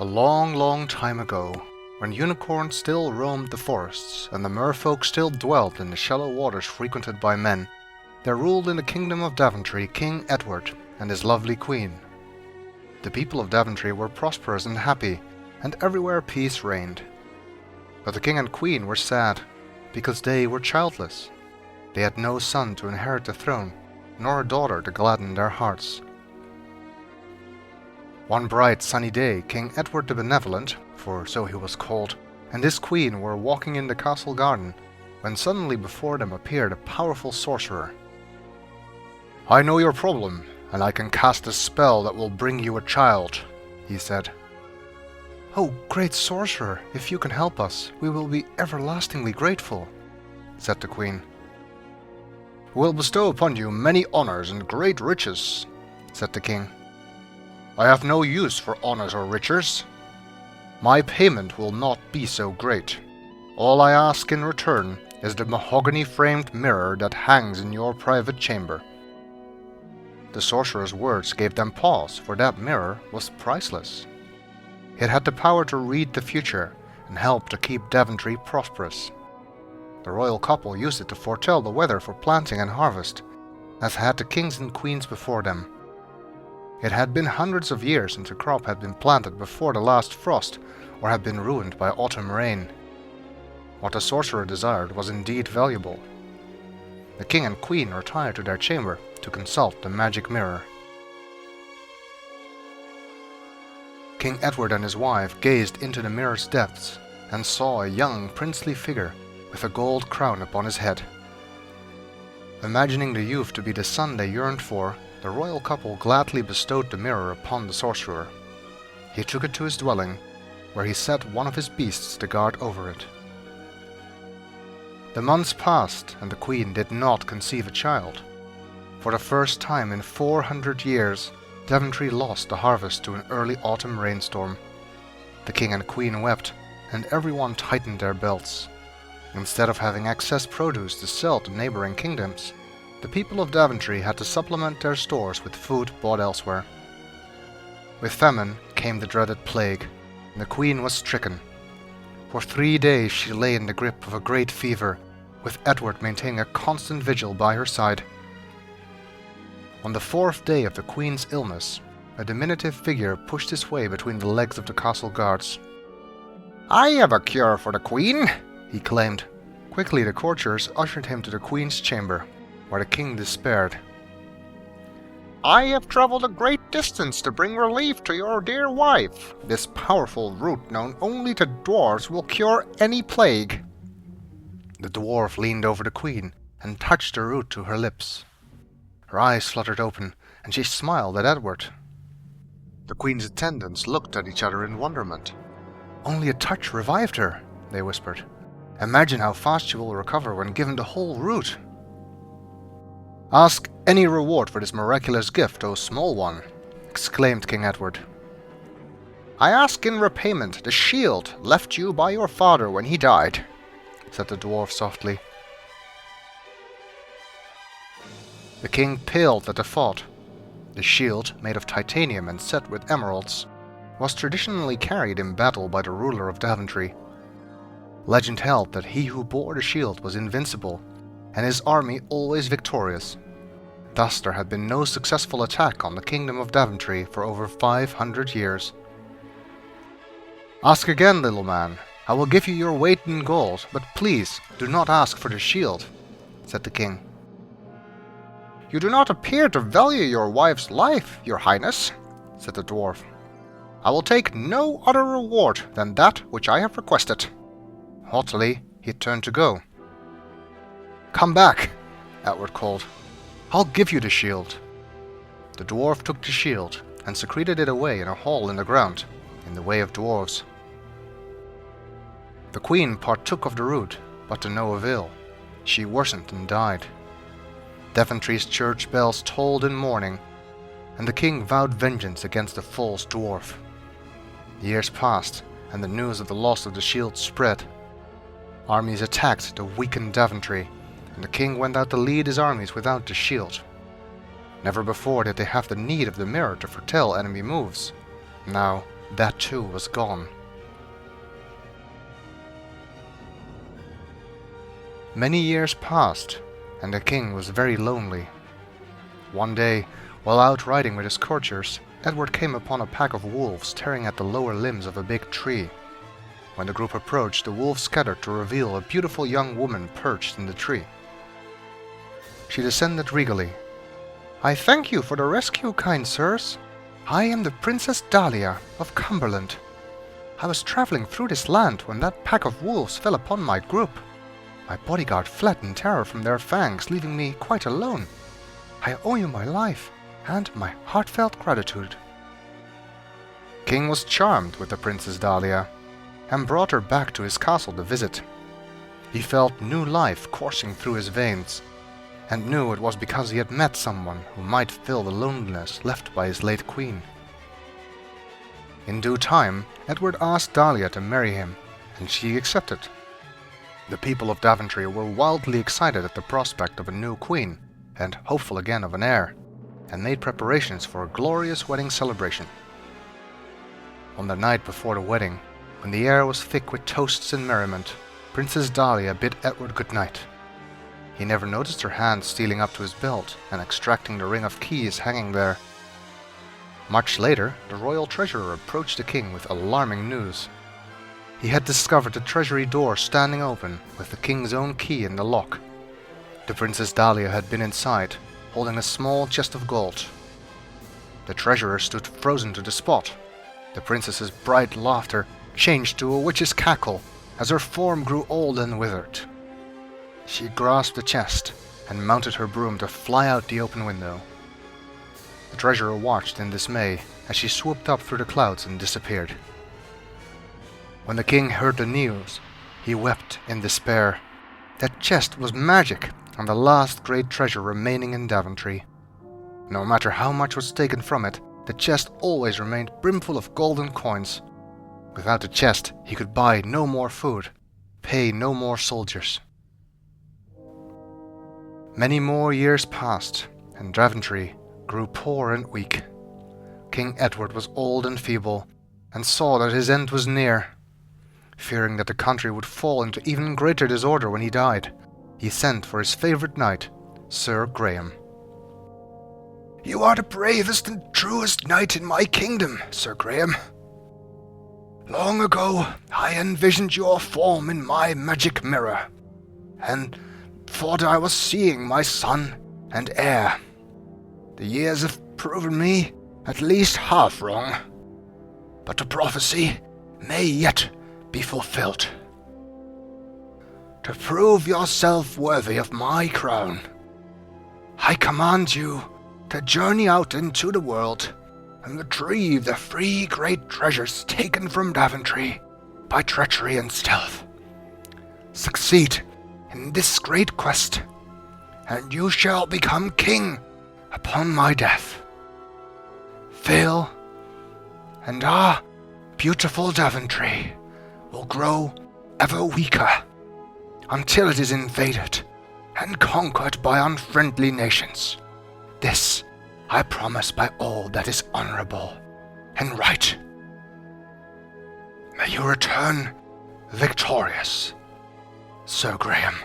A long, long time ago, when unicorns still roamed the forests and the merfolk still dwelt in the shallow waters frequented by men, there ruled in the kingdom of Daventry King Edward and his lovely queen. The people of Daventry were prosperous and happy, and everywhere peace reigned. But the king and queen were sad, because they were childless. They had no son to inherit the throne, nor a daughter to gladden their hearts. One bright sunny day, King Edward the Benevolent, for so he was called, and his queen were walking in the castle garden, when suddenly before them appeared a powerful sorcerer. "I know your problem, and I can cast a spell that will bring you a child," he said. "Oh, great sorcerer, if you can help us, we will be everlastingly grateful," said the queen. "We'll bestow upon you many honors and great riches," said the king. "I have no use for honors or riches. My payment will not be so great. All I ask in return is the mahogany-framed mirror that hangs in your private chamber." The sorcerer's words gave them pause, for that mirror was priceless. It had the power to read the future and help to keep Daventry prosperous. The royal couple used it to foretell the weather for planting and harvest, as had the kings and queens before them. It had been hundreds of years since a crop had been planted before the last frost, or had been ruined by autumn rain. What the sorcerer desired was indeed valuable. The king and queen retired to their chamber to consult the magic mirror. King Edward and his wife gazed into the mirror's depths and saw a young princely figure with a gold crown upon his head. Imagining the youth to be the son they yearned for, the royal couple gladly bestowed the mirror upon the sorcerer. He took it to his dwelling, where he set one of his beasts to guard over it. The months passed, and the queen did not conceive a child. For the first time in 400 years, Daventry lost the harvest to an early autumn rainstorm. The king and queen wept, and everyone tightened their belts. Instead of having excess produce to sell to neighboring kingdoms, the people of Daventry had to supplement their stores with food bought elsewhere. With famine came the dreaded plague, and the queen was stricken. For 3 days she lay in the grip of a great fever, with Edward maintaining a constant vigil by her side. On the 4th day of the queen's illness, a diminutive figure pushed his way between the legs of the castle guards. "I have a cure for the queen," he claimed. Quickly the courtiers ushered him to the queen's chamber, where the king despaired. "I have traveled a great distance to bring relief to your dear wife. This powerful root known only to dwarves will cure any plague." The dwarf leaned over the queen and touched the root to her lips. Her eyes fluttered open, and she smiled at Edward. The queen's attendants looked at each other in wonderment. "Only a touch revived her," they whispered. "Imagine how fast she will recover when given the whole root." "Ask any reward for this miraculous gift, O small one," exclaimed King Edward. "I ask in repayment the shield left you by your father when he died," said the dwarf softly. The king paled at the thought. The shield, made of titanium and set with emeralds, was traditionally carried in battle by the ruler of Daventry. Legend held that he who bore the shield was invincible, and his army always victorious. Thus there had been no successful attack on the kingdom of Daventry for over 500 years. "Ask again, little man. I will give you your weight in gold, but please do not ask for the shield," said the king. "You do not appear to value your wife's life, your highness," said the dwarf. "I will take no other reward than that which I have requested." Haughtily, he turned to go. "Come back," Edward called. "I'll give you the shield." The dwarf took the shield and secreted it away in a hole in the ground, in the way of dwarves. The queen partook of the root, but to no avail. She worsened and died. Daventry's church bells tolled in mourning, and the king vowed vengeance against the false dwarf. Years passed, and the news of the loss of the shield spread. Armies attacked the weakened Daventry, and the king went out to lead his armies without the shield. Never before did they have the need of the mirror to foretell enemy moves. Now, that too was gone. Many years passed, and the king was very lonely. One day, while out riding with his courtiers, Edward came upon a pack of wolves tearing at the lower limbs of a big tree. When the group approached, the wolves scattered to reveal a beautiful young woman perched in the tree. She descended regally. "I thank you for the rescue, kind sirs. I am the Princess Dahlia of Cumberland. I was traveling through this land when that pack of wolves fell upon my group. My bodyguard fled in terror from their fangs, leaving me quite alone. I owe you my life and my heartfelt gratitude." King was charmed with the Princess Dahlia and brought her back to his castle to visit. He felt new life coursing through his veins, and knew it was because he had met someone who might fill the loneliness left by his late queen. In due time, Edward asked Dahlia to marry him, and she accepted. The people of Daventry were wildly excited at the prospect of a new queen, and hopeful again of an heir, and made preparations for a glorious wedding celebration. On the night before the wedding, when the air was thick with toasts and merriment, Princess Dahlia bid Edward good night. He never noticed her hand stealing up to his belt and extracting the ring of keys hanging there. Much later, the royal treasurer approached the king with alarming news. He had discovered the treasury door standing open with the king's own key in the lock. The Princess Dahlia had been inside, holding a small chest of gold. The treasurer stood frozen to the spot. The princess's bright laughter changed to a witch's cackle as her form grew old and withered. She grasped the chest and mounted her broom to fly out the open window. The treasurer watched in dismay as she swooped up through the clouds and disappeared. When the king heard the news, he wept in despair. That chest was magic and the last great treasure remaining in Daventry. No matter how much was taken from it, the chest always remained brimful of golden coins. Without the chest, he could buy no more food, pay no more soldiers. Many more years passed, and Daventry grew poor and weak. King Edward was old and feeble, and saw that his end was near. Fearing that the country would fall into even greater disorder when he died, he sent for his favorite knight, Sir Graham. "You are the bravest and truest knight in my kingdom, Sir Graham. Long ago, I envisioned your form in my magic mirror, and thought I was seeing my son and heir. The years have proven me at least half wrong, but the prophecy may yet be fulfilled. To prove yourself worthy of my crown, I command you to journey out into the world and retrieve the 3 great treasures taken from Daventry by treachery and stealth. Succeed in this great quest, and you shall become king upon my death. Fail, and our beautiful Daventry will grow ever weaker until it is invaded and conquered by unfriendly nations. This I promise by all that is honorable and right. May you return victorious, Sir Graham."